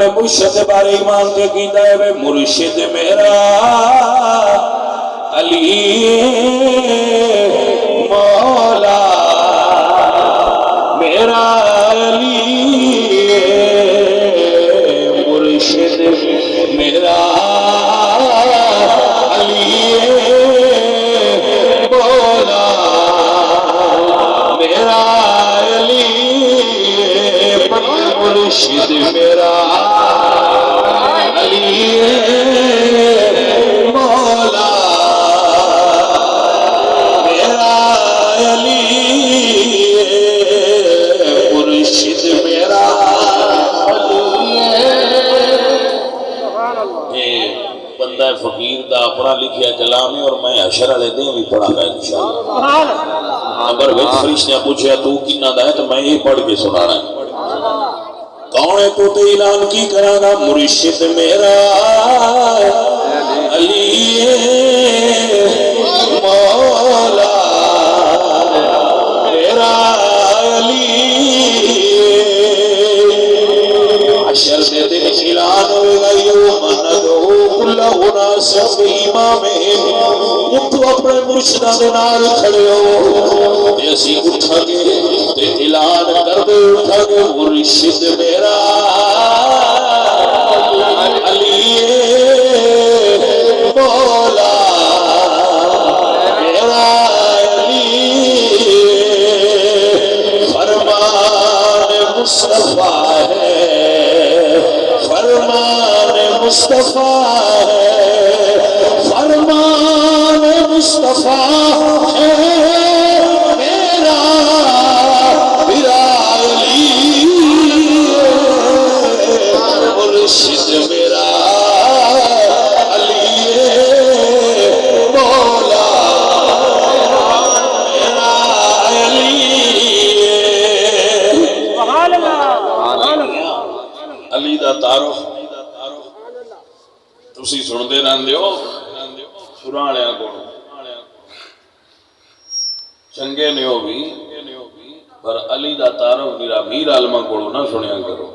اپنے مرشد بارے ایمان تے کیتا ہے وے مرشد میرا علی مولا میرا علی مرشد میرا علی مولا میرا علی مرشد میرا علی مولا میرا علی مرشد میرا بندہ فقیر دا اپنا لکھیا کلام ہے اور میں حشر والے دن بھی پڑھا گا انشاءاللہ اگر وچ فرشتے پوچھیا تو کنا دا ہے تو میں یہ پڑھ کے سنا رہا ہوں کون ہے تو تے اعلان کی کراں گا مرشد میرا علی مولا میرا علی حشر دے دن اعلان ہوئے گا یوم ندعو کل اناس بامامہم اٹھو اپنے مرشداں دے نال کھڑے ہو تے اسی اٹھا گے تے اعلان کر دے اٹھا گے مرشد میرا علی مولا میرا علی فرمان مصطفیٰ ہے فرمان مصطفیٰ ہے فرمان مصطفیٰ ہے میرا علی مرشد میرا علی مولا میرا علی علی دا تعارف تسی سن دے رہندے ہو سرالیاں کو چنگے نے ہو بھی پر علی دا تعارف میرا میر عالمہ کو نہ سنیا کرو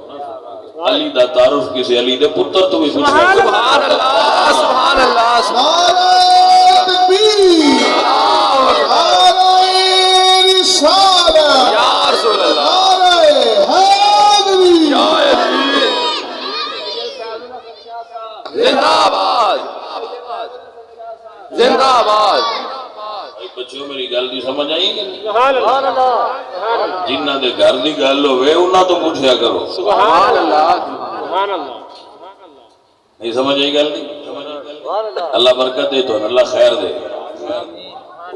علی دا تعارف کسی علی دے پتر تو بھی پوچھا کرو سبحان اللہ سبحان اللہ سبحان زندہ باد بچوں میری گل دی سمجھ آئی جنہ دے گھر دی گل ہوئے انہاں تو پوچھیا کرو سبحان اللہ نہیں سمجھ آئی گل دی اللہ برکت دے تو اللہ خیر دے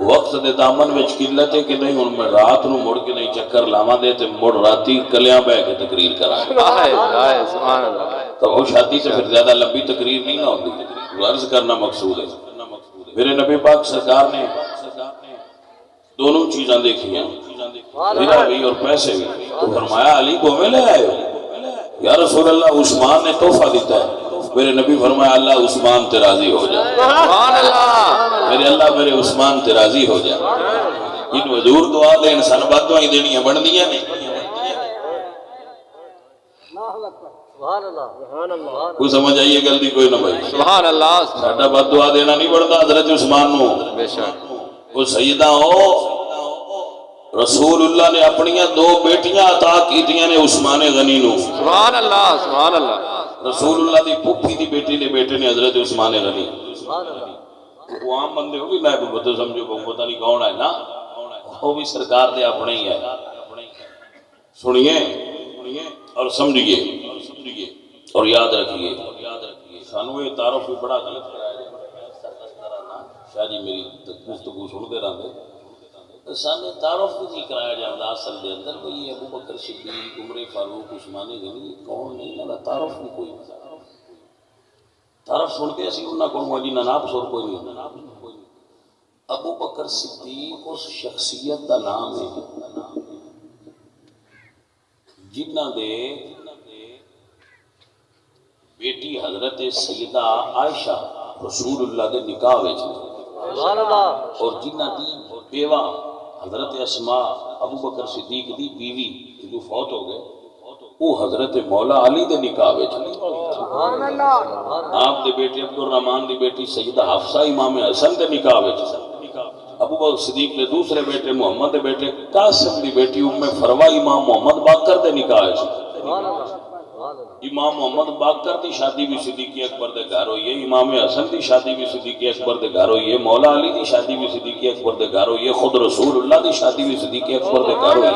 وقت دے دامن وچ قلت ہے کہ نہیں ہن میں رات نو مڑ کے نہیں چکر لاواں دے تے مڑ راتی کلیاں بہ کے تقریر کراں سبحان اللہ تو وہ شادی سے پھر زیادہ لمبی تقریر نہیں نہ ہوتی عرض کرنا مقصود ہے میرے نبی پاک سرکار نے دونوں چیزاں دیکھی ہیں ہیرا بھی اور پیسے بھی تو فرمایا علی کو میں لے آئے ہو یا رسول اللہ عثمان نے تحفہ دیتا ہے میرے نبی فرمایا اللہ عثمان تے راضی ہو جائے سبحان اللہ میرے اللہ میرے عثمان تے راضی ہو جائے ان حضور دعا دے انسان بات دعائیں دینی ہیں بڑھ دیا نہیں کوئی سمجھ آئیے گلدی کوئی نہ بھائی سبحان اللہ ساڈا بد دعا دینا نہیں بڑھتا حضرت عثمان نو بے شک وہ سیدہ ہو رسول اللہ نے اپنی دو بیٹیاں عطا کیتیاں نے عثمان غنی نو سبحان اللہ سبحان اللہ رسول اللہ دی پھوپھی دی بیٹی نے بیٹے نے حضرت عثمان غنی وہ عام بندے ہو بھی نائب الفتح سمجھو پتہ نہیں کون ہے نا وہ بھی سرکار دے اپنے ہی ہے سنیے اور سمجھیے اور یاد رکھیے سانو یہ تعارف بھی بڑا غلط کرایا شاہ جی میری گفتگو سنتے رہتے سانے تعارف بھی نہیں کرایا جاتا اصل دے اندر کہ یہ ابو بکر صدیق عمر فاروق عثمان غنی کون نہیں انہاں دا تعارف بھی کوئی تعارف سن کے اسی انہاں کو جی نام سر کوئی نہیں ابو بکر صدیق اس شخصیت دا نام ہے جنہ دے بیٹی حضرت سیدہ عائشہ رسول اللہ دے نکاح وچ اور جنہ دی بیوہ حضرت اسماء ابو بکر صدیق دی بیوی جو فوت ہو گئے وہ حضرت مولا علی دے نکاح وچ آپ دے بیٹے عبد الرحمان دی بیٹی سیدہ حفصہ امام حسن دے نکاح وچ ابو بکر صدیق دے دوسرے بیٹے محمد دے بیٹے قاسم دی بیٹی ام فروا امام محمد باقر دے نکاح وچ امام محمد باقر دی شادی بھی صدیق اکبر دے گھر ہوئی ہے، امام حسن دی شادی بھی صدیق اکبر دے گھر ہوئی ہے، مولا علی دی شادی بھی صدیق اکبر دے گھر ہوئی ہے، خود رسول اللہ دی شادی بھی صدیق اکبر دے گھر ہوئی ہے۔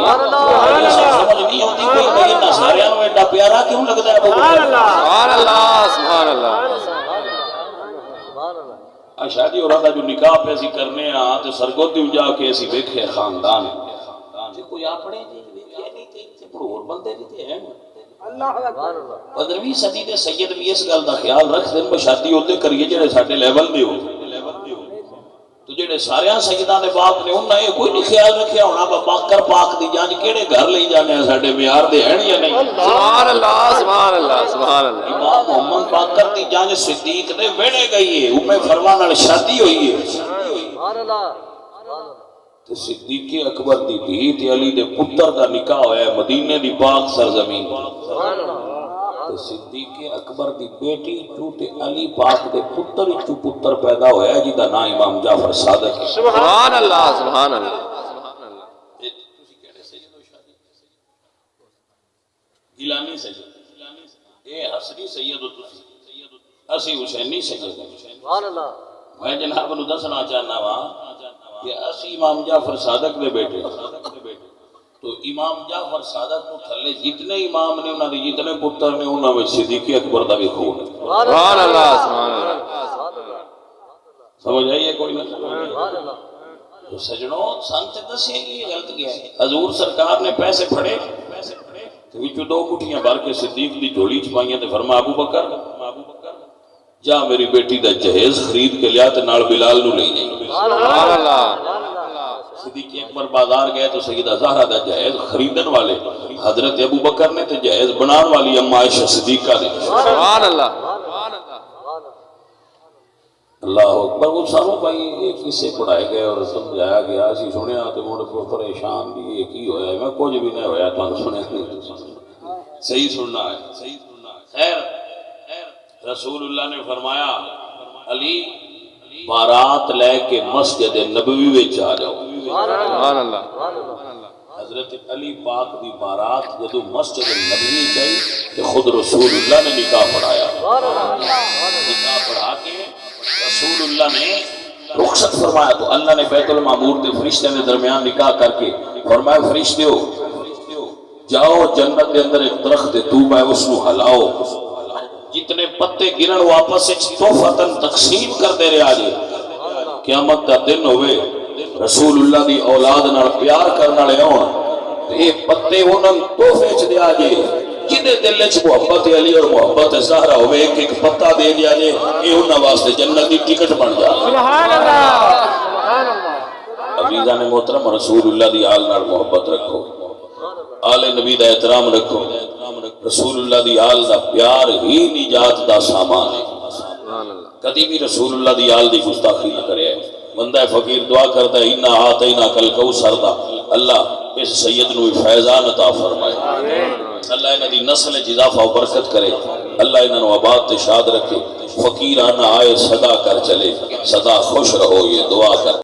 سمجھ نہیں ہوتی کوئی بھائی نصاریاں میں ایڈا پیارا کیوں لگتا ہے ابو بکر؟ سبحان اللہ سبحان اللہ شادی اور جو نکاح پہ اسی کرنے ہاں تے سرگودی جا کے اسی دیکھے خاندان تے کوئی اپنے جی دیکھے نہیں تے اور بندے بھی تے ہیں 15ویں صدی دے سید بھی اس گل دا خیال رکھ دین شادی ہوتے کریے جڑے ساڈے لیول دے ہو تو جڑے سارے سیداں دے باپ نے انہاں یہ کوئی نہیں خیال رکھیا ہونا باقر پاک دی جان کیڑے گھر لئی جانے ساڈے معیار دے ہیں یا نہیں؟ سبحان اللہ سبحان اللہ سبحان اللہ امام محمد باقر دی جان صدیق دے ویڑے گئی ہے، ام فروا نال شادی ہوئی ہے، سبحان اللہ تے صدیق اکبر دی دھی تے علی دے پتر دا نکاح ہویا ہے مدینے دی پاک سرزمین تے صدیق اکبر دی بیٹی تو تے علی پاک دے پتر چوں پتر پیدا ہویا ہے جدا نام امام جعفر صادق ہے۔ سبحان اللہ سبحان اللہ تسی کہڑے سید ہو شادی گیلانی سید اے حسنی سید ہو تسی اسی حسینی سید سبحان اللہ میں جناب نو دسنا چاہنا وا کہ اسی امام جعفر صادق دے بیٹے تو امام جعفر صادق کو تھلے جتنے امام نے انہاں دے جتنے پتر نے انہاں وچ صدیق اکبر دا بھی خون ہے۔ سبحان اللہ سبحان اللہ سمجھ آئیے کوئی نہ سبحان اللہ تو سجنوں سانتے دسے یہ غلط کیا ہے حضور سرکار نے پیسے پھڑے تو وچوں 2 مٹھیاں بھر کے صدیق دی جھولی چ پائیاں تے فرمایا ابو بکر جا میری بیٹی دا جہیز خرید کے لیا تے نال بلال نو لے جائیں۔ سبحان اللہ صدیق اکبر بازار گئے تو سیدہ زہرا دا جہیز خریدن والے حضرت ابو بکر نے تے جہیز بنان والی اما عائشہ صدیقہ نے۔ سبحان اللہ اللہ اکبر وہ ساروں بھائی ایک قصے پڑھائے گئے اور سمجھایا گیا اسی سنیا تو مڑ کو پریشان بھی یہ کی ہویا ہے میں کچھ بھی نہیں ہویا تو سنیا نہیں صحیح سننا ہے خیر رسول اللہ نے فرمایا علی بارات لے کے مسجد نبوی وچ آ جاؤ۔ سبحان اللہ حضرت علی پاک دی بارات جدو مسجد نبوی گئی تو خود رسول اللہ نے نکاح پڑھایا، نکاح پڑھا کے رسول اللہ نے رخصت فرمایا تو اللہ نے بیت المعمور کے فرشتے نے درمیان نکاح کر کے فرمایا فرشتے ہو جاؤ جنت کے اندر ایک درخت دوب ہے اس کو ہلاؤ جتنے پتے گرن واپس تحفتاً تقسیم کر دے رہے آجے قیامت کا دن ہوئے رسول اللہ دی اولاد نال پیار کرنا لے ہوں یہ پتے انہوں تحفے چ دے آجے جنہیں دل چ محبت علی اور محبت زہرا ہوئے ایک ایک پتا دے دیا جے یہ انہوں واسطے جنت کی ٹکٹ بن جا۔ سبحان اللہ عزیزان محترم رسول اللہ دی آل نال محبت رکھو، آل نبی دا احترام رکھو، رسول اللہ دی آل دا پیار ہی نجات دا سامان ہے، کدی بھی رسول اللہ دی آل دی گستاخی نہ کرے۔ بندہ فقیر دعا کرتا ہے اِنَّا آتَيْنَا کَالْکَوْثَرَ دا اللہ اس سید نو فیضان عطا فرمائے، اللہ انہاں دی نسل اضافہ و برکت کرے، اللہ انہاں نو آباد تے شاد رکھے، فقیرانہ آئے صدا کر چلے، صدا خوش رہو یہ دعا کر